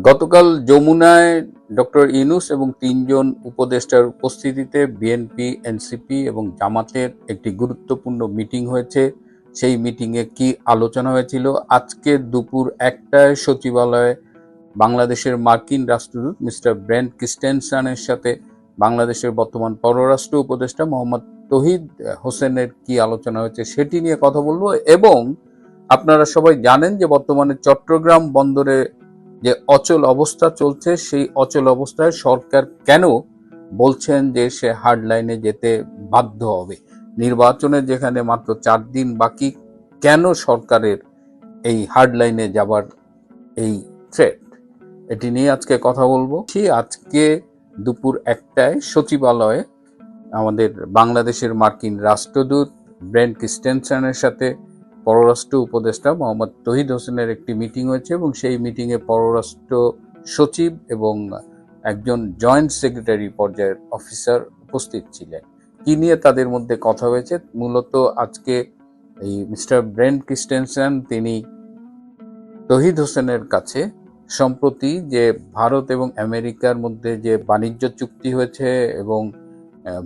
গতকাল যমুনায় ডক্টর ইউনূস এবং তিনজন উপদেষ্টার উপস্থিতিতে বিএনপি, এনসিপি এবং জামাতের একটি গুরুত্বপূর্ণ মিটিং হয়েছে। সেই মিটিংয়ে কি আলোচনা হয়েছিল? আজকে দুপুর 1টায় সচিবালয়ে বাংলাদেশের মার্কিন রাষ্ট্রদূত মিস্টার ব্রেন্ট ক্রিস্টেনসেনের সাথে বাংলাদেশের বর্তমান পররাষ্ট্র উপদেষ্টা মোহাম্মদ তৌহিদ হোসেনের কি আলোচনা হয়েছে সেটি নিয়ে কথা বলবো। এবং আপনারা সবাই জানেন যে বর্তমানে চট্টগ্রাম বন্দরে যে অচল অবস্থা চলছে, সেই অচল অবস্থায় সরকার কেন বলছেন যে সে হার্ড লাইনে যেতে বাধ্য হবে? নির্বাচনের যেখানে মাত্র 4 দিন বাকি, কেন সরকারের এই হার্ড লাইনে যাবার এই থ্রেট, এটি নিয়ে আজকে কথা বলবো। আজকে দুপুর 1টায় সচিবালয়ে আমাদের বাংলাদেশের মার্কিন রাষ্ট্রদূত ব্রেন্ট ক্রিস্টেনসেনের সাথে পররাষ্ট্র উপদেষ্টা মোহাম্মদ তৌহিদ হোসেনের একটি মিটিং হয়েছে এবং সেই মিটিংয়ে পররাষ্ট্র সচিব এবং একজন জয়েন্ট সেক্রেটারি পর্যায়ের অফিসার উপস্থিত ছিলেন। কি নিয়ে তাদের মধ্যে কথা হয়েছে? মূলত আজকে এই মিস্টার ব্রেন্ট ক্রিস্টেনসেন তিনি তৌহিদ হোসেনের কাছে সম্প্রতি যে ভারত এবং আমেরিকার মধ্যে যে বাণিজ্য চুক্তি হয়েছে এবং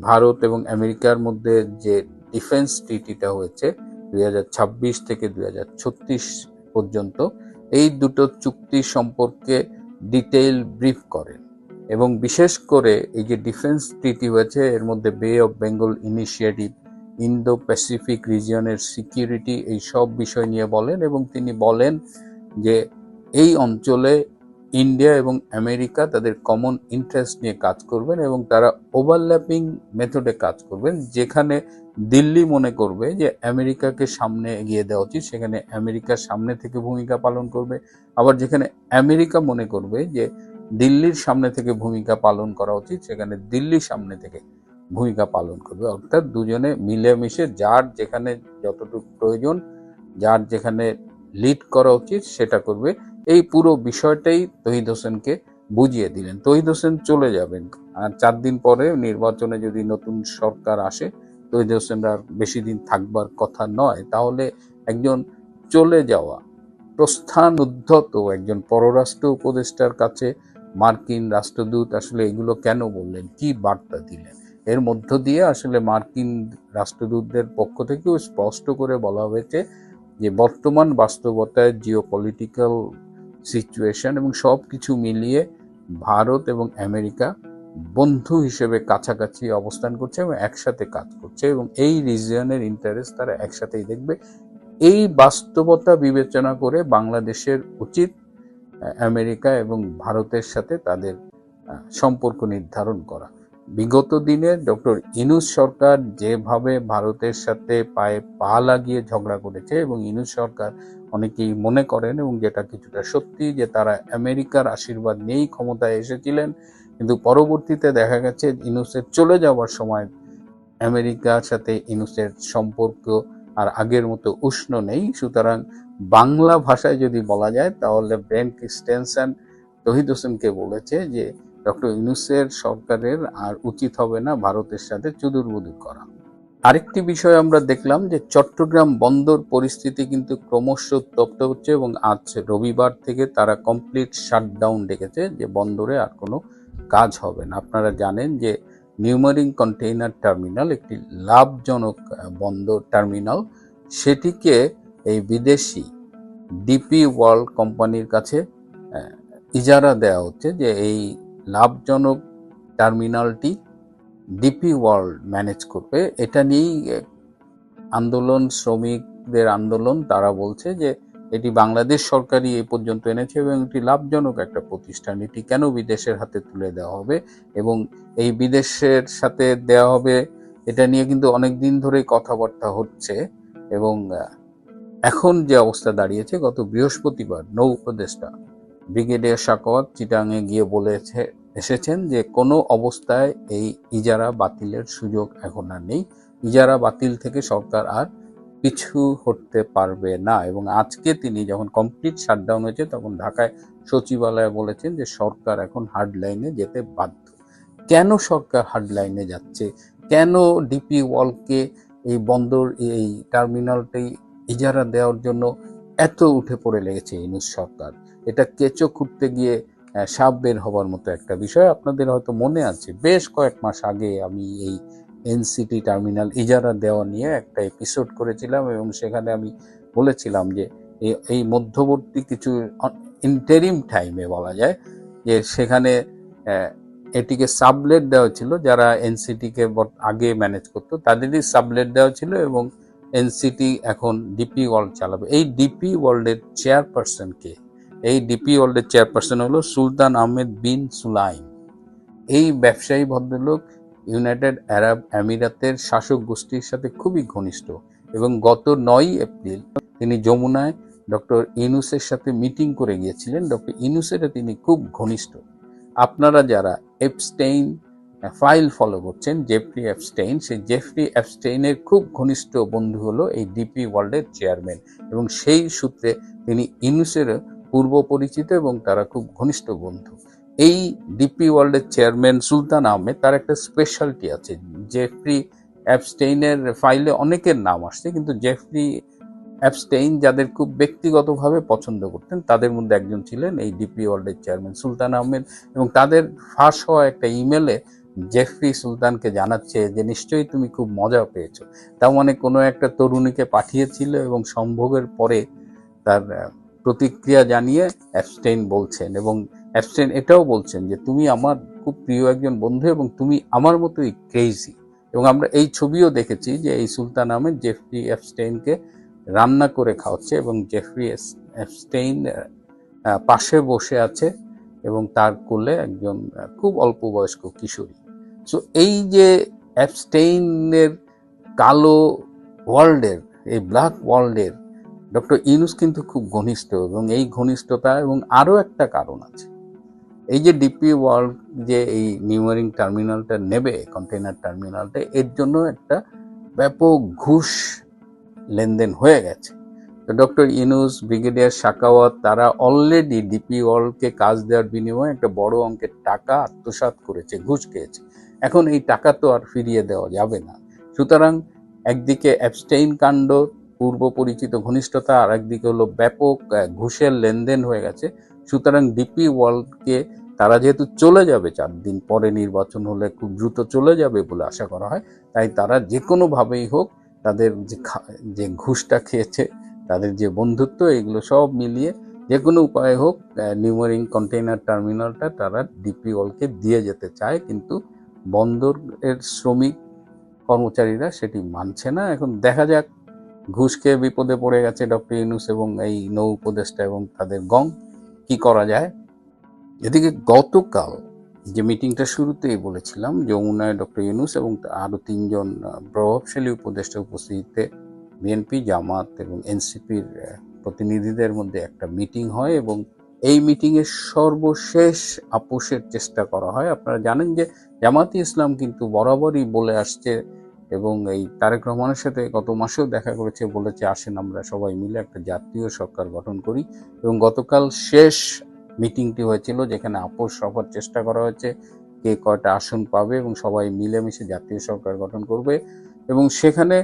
ভারত এবং আমেরিকার মধ্যে যে ডিফেন্স ট্রিটিটা হয়েছে 2026 থেকে 2036 পর্যন্ত, এই দুটো চুক্তি সম্পর্কে ডিটেইল ব্রিফ করেন এবং বিশেষ করে এই যে ডিফেন্স ট্রিটি হয়েছে এর মধ্যে bay of Bengal initiative, Indo Pacific রিজিয়নের সিকিউরিটি, এই সব বিষয় নিয়ে বলেন এবং তিনি বলেন যে এই অঞ্চলে ইন্ডিয়া এবং আমেরিকা তাদের কমন ইন্টারেস্ট নিয়ে কাজ করবেন এবং তারা ওভারল্যাপিং মেথডে কাজ করবেন। যেখানে দিল্লি মনে করবে যে আমেরিকাকে সামনে এগিয়ে দেওয়া উচিত, সেখানে আমেরিকা সামনে থেকে ভূমিকা পালন করবে। আবার যেখানে আমেরিকা মনে করবে যে দিল্লির সামনে থেকে ভূমিকা পালন করা উচিত, সেখানে দিল্লি সামনে থেকে ভূমিকা পালন করবে। অর্থাৎ দুজনে মিলেমিশে যার যেখানে যতটুকু প্রয়োজন, যার যেখানে লিড করা উচিত সেটা করবে। এই পুরো বিষয়টাই তৌহিদ হোসেনকে বুঝিয়ে দিলেন। তৌহিদ হোসেন চলে যাবেন, আর 4 দিন পরে নির্বাচনে যদি নতুন সরকার আসে, তৌহিদ হোসেন আর বেশি দিন থাকবার কথা নয়। তাহলে একজন চলে যাওয়া প্রস্থান উদ্ধত একজন পররাষ্ট্র উপদেষ্টার কাছে মার্কিন রাষ্ট্রদূত আসলে এগুলো কেন বললেন, কি বার্তা দিলেন? এর মধ্য দিয়ে আসলে মার্কিন রাষ্ট্রদূতদের পক্ষ থেকেও স্পষ্ট করে বলা হয়েছে যে বর্তমান বাস্তবতায় জিওপলিটিক্যাল সিচুয়েশন এবং সব কিছু মিলিয়ে ভারত এবং আমেরিকা বন্ধু হিসেবে কাছাকাছি অবস্থান করছে এবং একসাথে কাজ করছে এবং এই রিজিয়নের ইন্টারেস্ট তারা একসাথেই দেখবে। এই বাস্তবতা বিবেচনা করে বাংলাদেশের উচিত আমেরিকা এবং ভারতের সাথে তাদের সম্পর্ক নির্ধারণ করা। বিগত দিনে ডক্টর ইউনূস সরকার যেভাবে ভারতের সাথে পায়ে পা লাগিয়ে ঝগড়া করেছে এবং ইউনূস সরকার অনেকেই মনে করেন এবং যেটা কিছুটা সত্যি যে তারা আমেরিকার আশীর্বাদ নিয়েই ক্ষমতায় এসেছিলেন, কিন্তু পরবর্তীতে দেখা গেছে ইউনূসের চলে যাওয়ার সময় আমেরিকার সাথে ইউনূসের সম্পর্ক আর আগের মতো উষ্ণ নেই। সুতরাং বাংলা ভাষায় যদি বলা যায় তাহলে ব্রেন্ট ক্রিস্টেনসেন তৌহিদ হোসেনকে বলেছে যে ডক্টর ইউনূসের সরকারের আর উচিত হবে না ভারতের সাথে চুদুরবুদুর করা। আরেকটি বিষয় আমরা দেখলাম যে চট্টগ্রাম বন্দর পরিস্থিতি কিন্তু ক্রমশ উত্তপ্ত হচ্ছে এবং আজ রবিবার থেকে তারা কমপ্লিট শাটডাউন ডেকেছে যে বন্দরে আর কোনো কাজ হবে না। আপনারা জানেন যে নিউমারিং কন্টেইনার টার্মিনাল একটি লাভজনক বন্দর টার্মিনাল, সেটিকে এই বিদেশি ডিপি ওয়ার্ল্ড কোম্পানির কাছে ইজারা দেওয়া হচ্ছে যে এই লাভজনক টার্মিনালটি ডিপি ওয়ার্ল্ড ম্যানেজ করবে। এটা নিয়েই আন্দোলন, শ্রমিকদের আন্দোলন। তারা বলছে যে এটি বাংলাদেশ সরকারই এই পর্যন্ত এনেছে এবং এটি লাভজনক একটা প্রতিষ্ঠান, এটি কেন বিদেশের হাতে তুলে দেওয়া হবে এবং এই বিদেশের সাথে দেওয়া হবে এটা নিয়ে কিন্তু অনেক দিন ধরেই কথাবার্তা হচ্ছে। এবং এখন যে অবস্থা দাঁড়িয়েছে, গত বৃহস্পতিবার নৌ উপদেষ্টা ব্রিগেডিয়ার সাখাওয়াত চিটাঙে গিয়ে বলেছে এসেছেন যে কোনো অবস্থায় এই ইজারা বাতিলের সুযোগ এখন আর নেই, ইজারা বাতিল থেকে সরকার আর পিছু হটতে পারবে না। এবং আজকে তিনি যখন কমপ্লিট শাটডাউন হয়েছে তখন ঢাকায় সচিবালয়ে বলেছেন যে সরকার এখন হার্ড লাইনে যেতে বাধ্য। কেন সরকার হার্ড লাইনে যাচ্ছে? কেন ডিপি ওয়ার্ল্ডকে এই বন্দর, এই টার্মিনালটি ইজারা দেওয়ার জন্য এত উঠে পড়ে লেগেছে ইউনূস সরকার? এটা কেঁচো খুঁড়তে গিয়ে সাপ বের হবার মতো একটা বিষয়। আপনাদের হয়তো মনে আছে বেশ কয়েক মাস আগে আমি এই এনসিটি টার্মিনাল ইজারা দেওয়া নিয়ে একটা এপিসোড করেছিলাম এবং সেখানে আমি বলেছিলাম যে এই মধ্যবর্তী কিছু ইন্টারিম টাইমে বলা যায় যে সেখানে এটিকে সাবলেট দেওয়া ছিল, যারা এনসিটিকে আগে ম্যানেজ করতো তাদেরই সাবলেট দেওয়া ছিল এবং এনসিটি এখন ডিপি ওয়ার্ল্ড চালাবে। এই ডিপি ওয়ার্ল্ডের চেয়ারপারসন কে? এই ডিপি ওয়ার্ল্ডের চেয়ারপারসন হলো সুলতান আহমেদ বিন সুলাইম। এই ব্যবসায়ী ভদ্রলোক ইউনাইটেড আরব আমিরাতের শাসক গোষ্ঠীর সাথে খুবই ঘনিষ্ঠ এবং গত 9 এপ্রিল তিনি যমুনায় ডক্টর ইউনূসের সাথে মিটিং করে গিয়েছিলেন। ডক্টর ইউনূসের তিনি খুব ঘনিষ্ঠ। আপনারা যারা এপস্টেইন ফাইল ফলো করছেন, জেফরি এপস্টেইন, সেই জেফরি এপস্টেইনের খুব ঘনিষ্ঠ বন্ধু হলো এই ডিপি ওয়ার্ল্ডের চেয়ারম্যান এবং সেই সূত্রে তিনি ইউনূসের পূর্ব পরিচিত এবং তারা খুব ঘনিষ্ঠ বন্ধু। এই ডিপি ওয়ার্ল্ডের চেয়ারম্যান সুলতান আহমেদ, তার একটা স্পেশালিটি আছে। জেফরি অ্যাপস্টেইনের ফাইলে অনেকের নাম আসছে, কিন্তু জেফরি অ্যাপস্টেইন যাদের খুব ব্যক্তিগতভাবে পছন্দ করতেন তাদের মধ্যে একজন ছিলেন এই ডিপি ওয়ার্ল্ডের চেয়ারম্যান সুলতান আহমেদ। এবং তাদের ফাঁস হওয়া একটা ইমেলে জেফরি সুলতানকে জানাচ্ছে যে নিশ্চয়ই তুমি খুব মজা পেয়েছো। তার মানে কোনো একটা তরুণীকে পাঠিয়েছিল এবং সম্ভোগের পরে তার প্রতিক্রিয়া জানিয়ে অ্যাপস্টেইন বলছেন, এবং অ্যাপস্টেইন এটাও বলছেন যে তুমি আমার খুব প্রিয় একজন বন্ধু এবং তুমি আমার মতোই ক্রেজি। এবং আমরা এই ছবিও দেখেছি যে এই সুলতান আহমেদ জেফরি অ্যাপস্টেইনকে রান্না করে খাওয়াচ্ছে এবং জেফরি অ্যাপস্টেইন পাশে বসে আছে এবং তার কোলে একজন খুব অল্প বয়স্ক কিশোরী। সো এই যে অ্যাপস্টেইনের কালো ওয়ার্ল্ডের, এই ব্ল্যাক ওয়ার্ল্ডের ডক্টর ইউনূস কিন্তু খুব ঘনিষ্ঠ এবং এই ঘনিষ্ঠতা এবং আরও একটা কারণ আছে। এই যে ডিপি ওয়ার্ল্ড যে এই নিউমারিং টার্মিনালটা নেবে, কন্টেইনার টার্মিনালটা, এর জন্য একটা ব্যাপক ঘুষ লেনদেন হয়ে গেছে। তো ডক্টর ইউনূস, ব্রিগেডিয়ার সাখাওয়াত, তারা অলরেডি ডিপি ওয়ার্ল্ডকে কাজ দেওয়ার বিনিময়ে একটা বড় অঙ্কের টাকা আত্মসাৎ করেছে, ঘুষ খেয়েছে। এখন এই টাকা তো আর ফিরিয়ে দেওয়া যাবে না। সুতরাং একদিকে অ্যাপস্টেইন কাণ্ড, পূর্ব পরিচিত ঘনিষ্ঠতা, আর একদিকে হলো ব্যাপক ঘুষের লেনদেন হয়ে গেছে। সুতরাং ডিপি ওয়ার্ল্ডকে তারা যেহেতু চলে যাবে 4 দিন পরে, নির্বাচন হলে খুব দ্রুত চলে যাবে বলে আশা করা হয়, তাই তারা যে কোনোভাবেই হোক তাদের যে ঘুষটা খেয়েছে, তাদের যে বন্ধুত্ব, এগুলো সব মিলিয়ে যে কোনো উপায়ে হোক নিউমারিং কন্টেইনার টার্মিনালটা তারা ডিপি ওয়ার্ল্ডকে দিয়ে যেতে চায়, কিন্তু বন্দরের শ্রমিক কর্মচারীরা সেটি মানছে না। এখন দেখা যাক, ঘুষ খেয়ে বিপদে পড়ে গেছে ডক্টর ইউনূস এবং এই নৌ উপদেষ্টা এবং তাদের গং, কি করা যায়। এদিকে গতকাল যে মিটিংটা শুরুতেই বলেছিলাম, যমুনায় ডক্টর ইউনূস এবং আরও 3 জন প্রভাবশালী উপদেষ্টা উপস্থিতিতে বিএনপি, জামাত এবং এনসিপির প্রতিনিধিদের মধ্যে একটা মিটিং হয় এবং এই মিটিংয়ে সর্বশেষ আপোষের চেষ্টা করা হয়। আপনারা জানেন যে জামাতে ইসলাম কিন্তু বরাবরই বলে আসছে এবং এই তারেক রহমানের সাথে গত মাসেও দেখা করেছে, বলেছে আসেন আমরা সবাই মিলে একটা জাতীয় সরকার গঠন করি। এবং গতকাল শেষ মিটিংটি হয়েছিল যেখানে আপোষ হওয়ার চেষ্টা করা হয়েছে কে কয়টা আসন পাবে এবং সবাই মিলেমিশে জাতীয় সরকার গঠন করবে। এবং সেখানে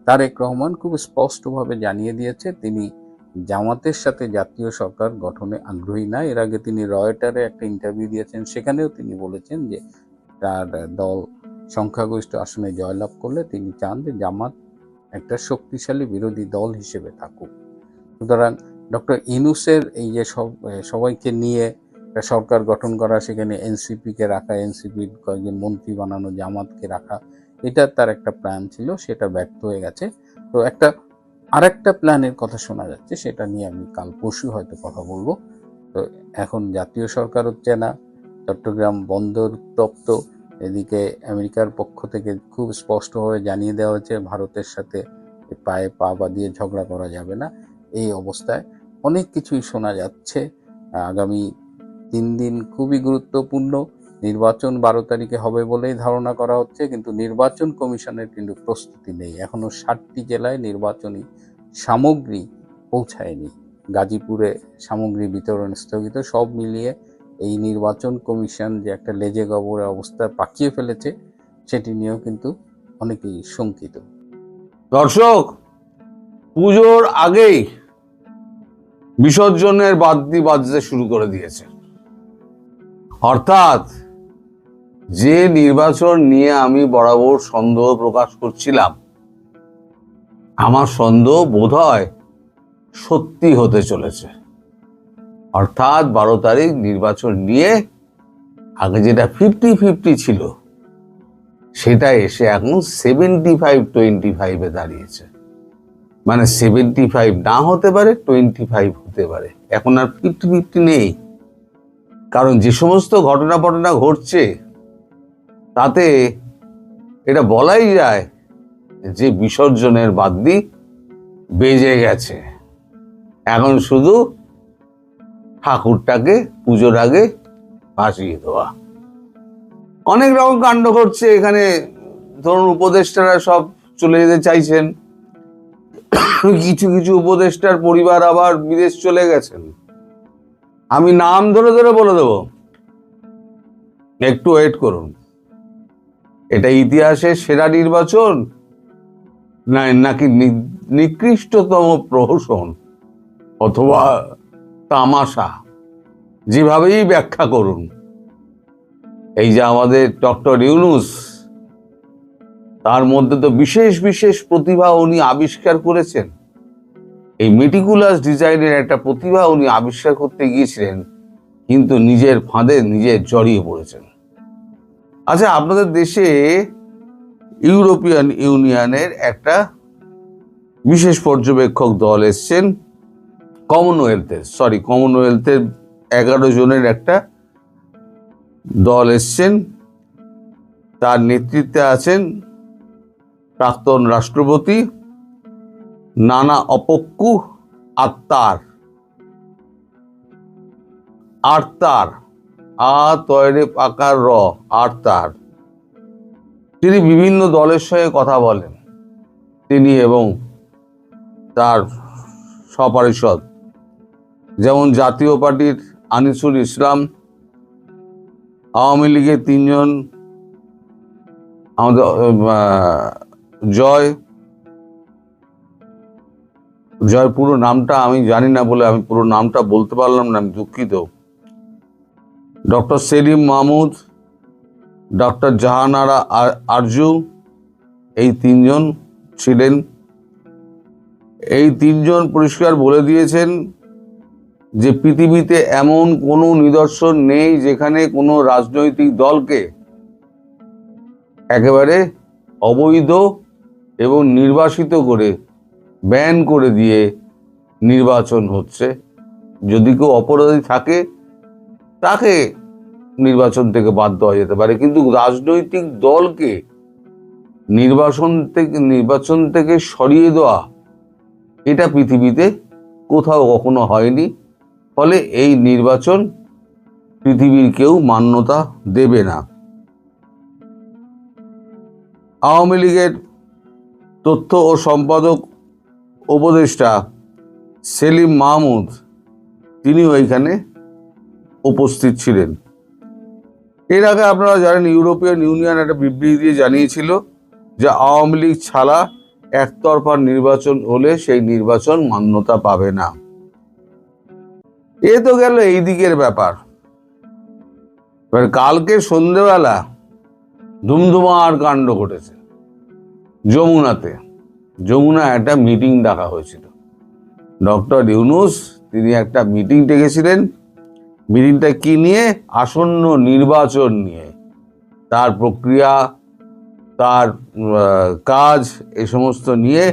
তারেক রহমান খুব স্পষ্টভাবে জানিয়ে দিয়েছে তিনি জামাতের সাথে জাতীয় সরকার গঠনে আগ্রহী না। এর আগে তিনি রয়টারে একটা ইন্টারভিউ দিয়েছেন, সেখানেও তিনি বলেছেন যে তার দল সংখ্যাগরিষ্ঠ আসনে জয়লাভ করলে তিনি চান যে জামাত একটা শক্তিশালী বিরোধী দল হিসেবে থাকুক। সুতরাং ডক্টর ইউনূসের এই যে সবাইকে নিয়ে একটা সরকার গঠন করা, সেখানে এনসিপিকে রাখা, এনসিপির কয়েকজন মন্ত্রী বানানো, জামাতকে রাখা, এটা তার একটা প্ল্যান ছিল, সেটা ব্যর্থ হয়ে গেছে। তো আরেকটা প্ল্যানের কথা শোনা যাচ্ছে, সেটা নিয়ে আমি কাল পরশু হয়তো কথা বলবো। তো এখন জাতীয় সরকার হচ্ছে না, চট্টগ্রাম বন্দর উত্তপ্ত, এদিকে আমেরিকার পক্ষ থেকে খুব স্পষ্টভাবে জানিয়ে দেওয়া হয়েছে ভারতের সাথে পায়ে পা বাঁধিয়ে ঝগড়া করা যাবে না। এই অবস্থায় অনেক কিছুই শোনা যাচ্ছে। আগামী 3 দিন খুবই গুরুত্বপূর্ণ। নির্বাচন 12 তারিখে হবে বলেই ধারণা করা হচ্ছে, কিন্তু নির্বাচন কমিশনের কিন্তু প্রস্তুতি নেই। এখনো 60টি জেলায় নির্বাচনী সামগ্রী পৌঁছায়নি। গাজীপুরে সামগ্রী বিতরণ স্থগিত। সব মিলিয়ে এই নির্বাচন কমিশন যে একটা লেজে গবরে অবস্থা পাকিয়ে ফেলেছে, সেটি নিয়েও কিন্তু অনেকেই শঙ্কিত। দর্শক, পুজোর আগেই বিসর্জনের বাদ্যি বাজতে শুরু করে দিয়েছে। অর্থাৎ যে নির্বাচন নিয়ে আমি বরাবর সন্দেহ প্রকাশ করছিলাম, আমার সন্দেহ বোধহয় সত্যি হতে চলেছে। অর্থাৎ 12 তারিখ নির্বাচন নিয়ে আগে যেটা 50-50 ছিল, সেটা এসে এখন 75-25 দাঁড়িয়েছে। মানে 75 না হতে পারে, 25 হতে পারে। এখন আর 50-50 নেই। কারণ যে সমস্ত ঘটনা ঘটছে তাতে এটা বলাই যায় যে বিসর্জনের বাদ্যি বেজে গেছে। এখন শুধু ঠাকুরটাকে পুজোর আগে ভাসিয়ে দেওয়া। অনেক রকম কাণ্ড ঘটছে এখানে। ধরুন, উপদেষ্টারা সব চলে যেতে চাইছেন, কিছু কিছু উপদেষ্টার পরিবার আবার বিদেশ চলে গেছেন। আমি নাম ধরে ধরে বলে দেব, একটু ওয়েট করুন। এটা ইতিহাসের সেরা নির্বাচন নাকি নিকৃষ্টতম প্রহসন অথবা তামাশা, যেভাবেই ব্যাখ্যা করুন, এই যে আমাদের ডক্টর ইউনূস, তার মধ্যে তো বিশেষ বিশেষ প্রতিভা উনি আবিষ্কার করেছেন। এই মেটিকুলাস ডিজাইনের একটা প্রতিভা উনি আবিষ্কার করতে গিয়েছিলেন, কিন্তু নিজের ফাঁদে নিজে জড়িয়ে পড়েছেন। আচ্ছা, আপনাদের দেশে ইউরোপিয়ান ইউনিয়নের একটা বিশেষ পর্যবেক্ষক দল এসছেন, কমনওয়েলথের 11 জনের একটা দল এসছেন। তার নেতৃত্বে আছেন প্রাক্তন রাষ্ট্রপতি নানা অপক্কু আত্মার আর্তার। তিনি বিভিন্ন দলের সঙ্গে কথা বলেন, তিনি এবং তার সপারিষদ, যেমন জাতীয় পার্টির আনিসুল ইসলাম, আওয়ামী লীগের 3 জন, আমাদের জয় পুরো নামটা আমি জানি না বলে আমি পুরো নামটা বলতে পারলাম না, আমি দুঃখিত। ডক্টর সেলিম মাহমুদ, ডক্টর জাহানারা আরজু, এই 3 জন ছিলেন। এই 3 জন পরিষ্কার বলে দিয়েছেন যে পৃথিবীতে এমন কোনো নিদর্শন নেই যেখানে কোনো রাজনৈতিক দলকে একেবারে অবৈধ এবং নির্বাসিত করে ব্যান করে দিয়ে নির্বাচন হচ্ছে। যদি কেউ অপরাধী থাকে তাকে নির্বাচন থেকে বাদ দেওয়া যেতে পারে, কিন্তু রাজনৈতিক দলকে নির্বাচন থেকে সরিয়ে দেওয়া, এটা পৃথিবীতে কোথাও কখনো হয়নি। ফলে এই নির্বাচন পৃথিবীর কেউ মান্যতা দেবে না। আওয়ামী লীগের তথ্য ও সম্পাদক উপদেষ্টা সেলিম মাহমুদ, তিনি ওইখানে উপস্থিত ছিলেন। এর আগে আপনারা জানেন, ইউরোপিয়ান ইউনিয়ন একটা বিবৃতি দিয়ে জানিয়েছিল যে আওয়ামী লীগ ছাড়া একতরফা নির্বাচন হলে সেই নির্বাচন মান্যতা পাবে না। এ তো গেল এই দিকের ব্যাপার। এবার কালকে সন্ধ্যেবেলা ধুমধুমার কাণ্ড ঘটেছে যমুনাতে। যমুনায় একটা মিটিং ডাকা হয়েছিল। ডক্টর ইউনূস তিনি একটা মিটিং ডেকেছিলেন। মিটিংটা কি নিয়ে? আসন্ন নির্বাচন নিয়ে, তার প্রক্রিয়া, তার কাজ, এ সমস্ত নিয়ে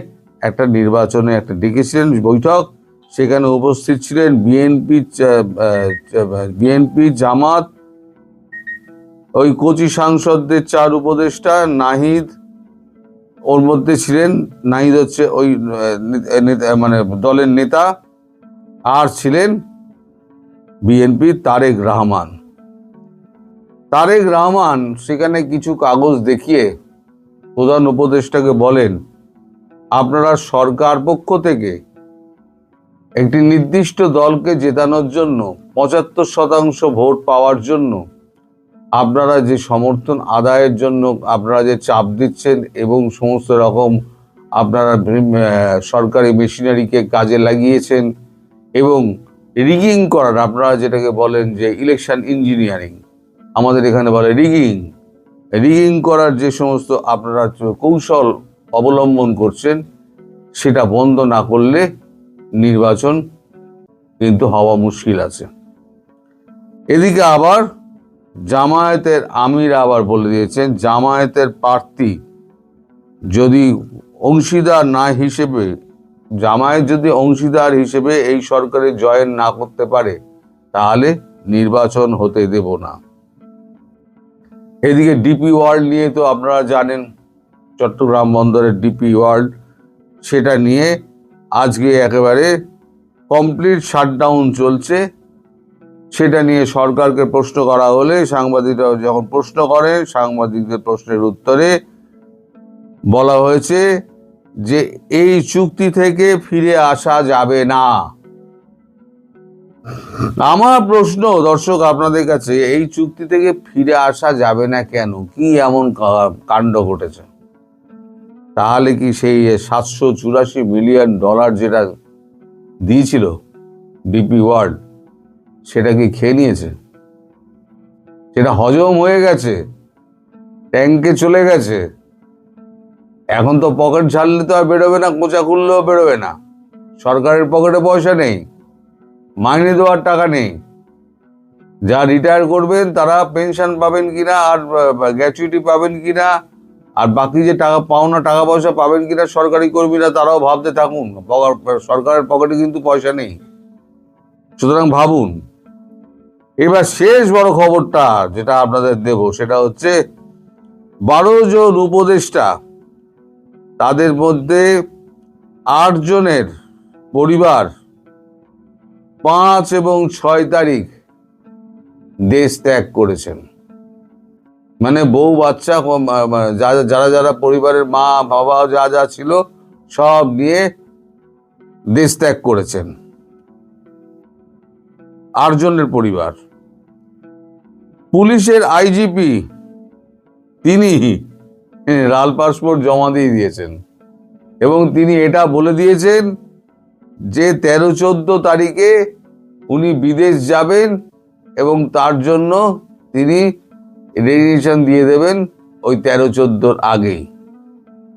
একটা নির্বাচনে একটা ডেকেছিলেন বৈঠক। সেখানে উপস্থিত ছিলেন বিএনপি, জামাত, ওই কোচি সাংসদদের 4 উপদেষ্টা, নাহিদ ওর মধ্যে ছিলেন। নাহিদ হচ্ছে ওই মানে দলের নেতা, আর ছিলেন বিএনপির তারেক রহমান। সেখানে কিছু কাগজ দেখিয়ে প্রধান উপদেষ্টাকে বলেন, আপনারা সরকার পক্ষ থেকে একটি নির্দিষ্ট দলকে জেতানোর জন্য 75% ভোট পাওয়ার জন্য আপনারা যে সমর্থন আদায়ের জন্য আপনারা যে চাপ দিচ্ছেন এবং সমস্ত রকম আপনারা সরকারি মেশিনারিকে কাজে লাগিয়েছেন এবং রিগিং করার, আপনারা যেটাকে বলেন যে ইলেকশন ইঞ্জিনিয়ারিং, আমাদের এখানে বলে রিগিং। রিগিং করার যে সমস্ত আপনারা কৌশল অবলম্বন করছেন, সেটা বন্ধ না করলে নির্বাচন কিন্তু হওয়া মুশকিল আছে। এদিকে আবার জামায়াতের আমির আবার বলে দিয়েছেন, জামায়াতের প্রার্থী যদি অংশীদার না হিসেবে, জামায়াত যদি অংশীদার হিসেবে এই সরকারে জয়েন না করতে পারে, তাহলে নির্বাচন হতে দেব না। এদিকে ডিপি ওয়ার্ল্ড নিয়ে তো আপনারা জানেন, চট্টগ্রাম বন্দরের ডিপি ওয়ার্ল্ড, সেটা নিয়ে আজকে একেবারে কমপ্লিট শাটডাউন চলছে। সেটা নিয়ে সরকারকে প্রশ্ন করা হলে সাংবাদিকরা যখন প্রশ্ন করে, সাংবাদিকদের প্রশ্নের উত্তরে বলা হয়েছে যে এই চুক্তি থেকে ফিরে আসা যাবে না। আমার প্রশ্ন দর্শক আপনাদের কাছে, এই চুক্তি থেকে ফিরে আসা যাবে না কেন? কি এমন কাণ্ড ঘটেছে? তাহলে কি সেই $784 মিলিয়ন যেটা দিয়েছিল ডিপি ওয়ার্ল্ড, সেটা কি খেয়ে নিয়েছে? সেটা হজম হয়ে গেছে, ট্যাঙ্কে চলে গেছে, এখন তো পকেট ঝাড়লে তো আর বেরোবে না, কোঁচা খুললেও বেরোবে না। সরকারের পকেটে পয়সা নেই, মাইনে দেওয়ার টাকা নেই। যা রিটায়ার করবেন তারা পেনশন পাবেন কিনা, আর গ্র্যাচুইটি পাবেন কিনা, আর বাকি যে টাকা পাওনা টাকা পয়সা পাবেন কিনা সরকারি কর্মীরা, তারাও ভাবতে থাকুন। সরকারের পকেটে কিন্তু পয়সা নেই। সুতরাং ভাবুন। এবার শেষ বড় খবরটা যেটা আপনাদের দেব, সেটা হচ্ছে 12 জন উপদেষ্টা, তাদের মধ্যে 8 জনের পরিবার 5 এবং 6 তারিখ দেশ ত্যাগ করেছেন। মানে বউ বাচ্চা যারা যারা পরিবারের মা বাবা যা যা ছিল সব নিয়ে দেশ ত্যাগ করেছেন 8 জনের পরিবার। পুলিশের আইজিপি তিনি লাল পাসপোর্ট জমা দিয়ে দিয়েছেন এবং তিনি এটা বলে দিয়েছেন যে 13-14 তারিখে উনি বিদেশ যাবেন এবং তার জন্য তিনি রেজিগনেশন দিয়ে দেবেন ওই 13-14 আগেই।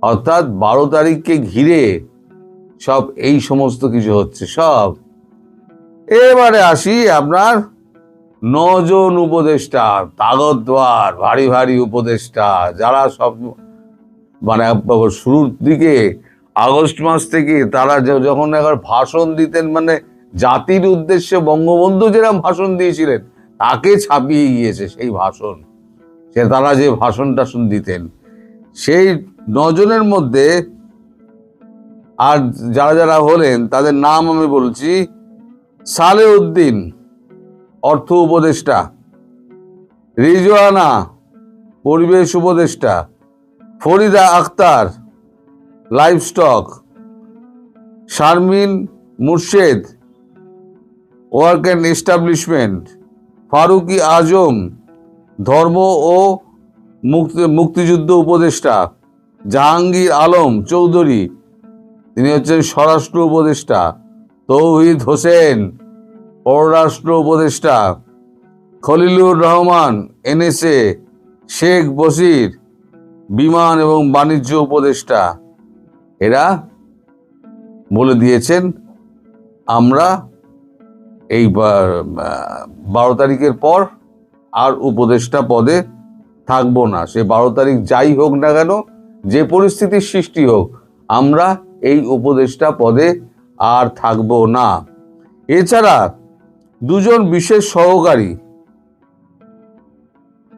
অর্থাৎ 12 তারিখকে ঘিরে সব এই সমস্ত কিছু হচ্ছে সব। এবারে আসি আপনার 9 জন উপদেষ্টা, তাগতওয়ার ভারী ভারী উপদেষ্টা, যারা সব মানে শুরুর দিকে আগস্ট মাস থেকে তারা যখন একবার ভাষণ দিতেন, মানে জাতির উদ্দেশ্যে বঙ্গবন্ধু যেরকম ভাষণ দিয়েছিলেন তাকে ছাপিয়ে গিয়েছে সেই ভাষণ। সে তারা যে ভাষণ টাষণ দিতেন, সেই 9 জনের মধ্যে আর যারা যারা হলেন তাদের নাম আমি বলছি: সালেউদ্দিন অর্থ উপদেষ্টা, রিজওয়ানা পরিবেশ উপদেষ্টা, Farida Akhter livestock, Sharmin Murshed work and establishment, Faruki Azam ধর্ম ও মুক্তিযুদ্ধ উপদেষ্টা, জাহাঙ্গীর আলম চৌধুরী তিনি হচ্ছেন স্বরাষ্ট্র উপদেষ্টা, তৌহিদ হোসেন পররাষ্ট্র উপদেষ্টা, খলিলুর রহমান এনএসএ, শেখ বশির বিমান এবং বাণিজ্য উপদেষ্টা। এরা বলে দিয়েছেন আমরা এই 12 তারিখের পর আর উপদেষ্টা পদে থাকবো না। সে 12 তারিখ যাই হোক না কেন, যে পরিস্থিতির সৃষ্টি হোক, আমরা এই উপদেষ্টা পদে আর থাকবো না। এছাড়া 2 জন বিশেষ সহকারী,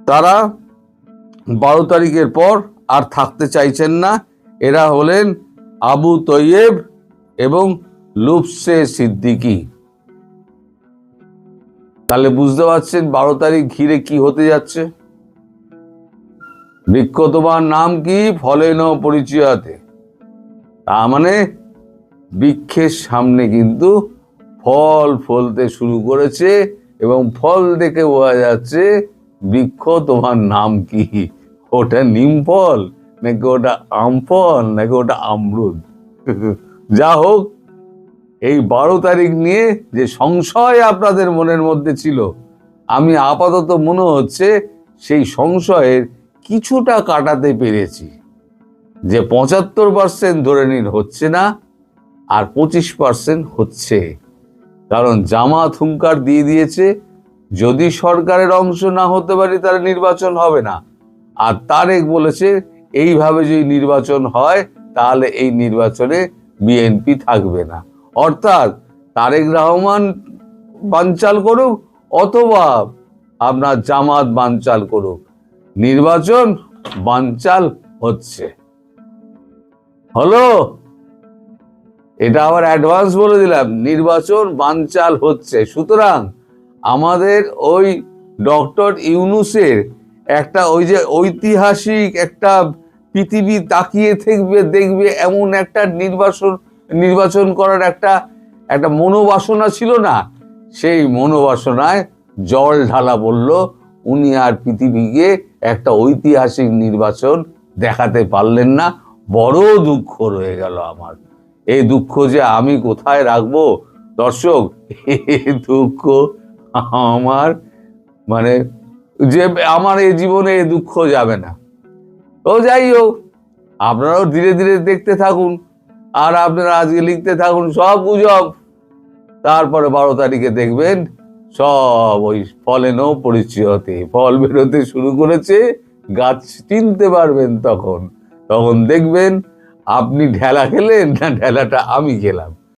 তারা 12 তারিখের পর আর থাকতে চাইছেন না। এরা হলেন আবু তৈয়েব এবং লুফসে সিদ্দিকী। তাহলে বুঝতে পারছেন 12 তারিখ ঘিরে কি হতে যাচ্ছে। বৃক্ষ তোমার নাম কি, ফলে ন পরিচয়াতে। তার মানে বৃক্ষের সামনে কিন্তু ফল ফলতে শুরু করেছে এবং ফল দেখে বোঝা যাচ্ছে বৃক্ষ তোমার নাম কি। ওটা নিম ফল নাকি ওটা আম ফল নাকি ওটা আমরুদ? যা হোক, এই 12 তারিখ নিয়ে যে সংশয় আপনাদের মনের মধ্যে ছিল আমি আপাতত মনে হচ্ছে সেই সংশয়ের কিছুটা কাটাতে পেরেছি, যে 75% ধরে নিন হচ্ছে না, আর 25% হচ্ছে। কারণ জামাত হুঙ্কার দিয়ে দিয়েছে, যদি সরকারের অংশ না হতে পারি তাহলে নির্বাচন হবে না। আর তারেক বলেছে এইভাবে যদি নির্বাচন হয় তাহলে এই নির্বাচনে বিএনপি থাকবে না। অর্থাৎ তারেক রহমান বানচাল করুক অথবা আপনার জামাত বানচাল করুক, নির্বাচন বানচাল হচ্ছে। হলো, এটা আবার অ্যাডভান্স বলে দিলাম, নির্বাচন বানচাল হচ্ছে। সুতরাং আমাদের ওই ডক্টর ইউনূসের একটা ওই যে ঐতিহাসিক একটা পৃথিবী তাকিয়ে দেখবে এমন একটা নির্বাচন করার একটা মনোবাসনা ছিল না, সেই মনোবাসনায় জল ঢালা বলল। উনি আর পৃথিবীকে একটা ঐতিহাসিক নির্বাচন দেখাতে পারলেন না। বড় দুঃখ রয়ে গেল আমার। এই দুঃখ যে আমি কোথায় রাখবো দর্শক, এই দুঃখ আমার মানে যে আমার এই জীবনে এই দুঃখ যাবে না। তো যাই হোক, আপনারাও ধীরে ধীরে দেখতে থাকুন, আর আপনারা আজকে লিখতে থাকুন সব গুজব। তারপরে 12 তারিখে দেখবেন সব ওই ফলেনও পরিচয়তে ফল বেরোতে শুরু করেছে, গাছ চিনতে পারবেন। তখন দেখবেন আপনি ঢেলা খেলেন না ঢেলাটা আমি খেলাম।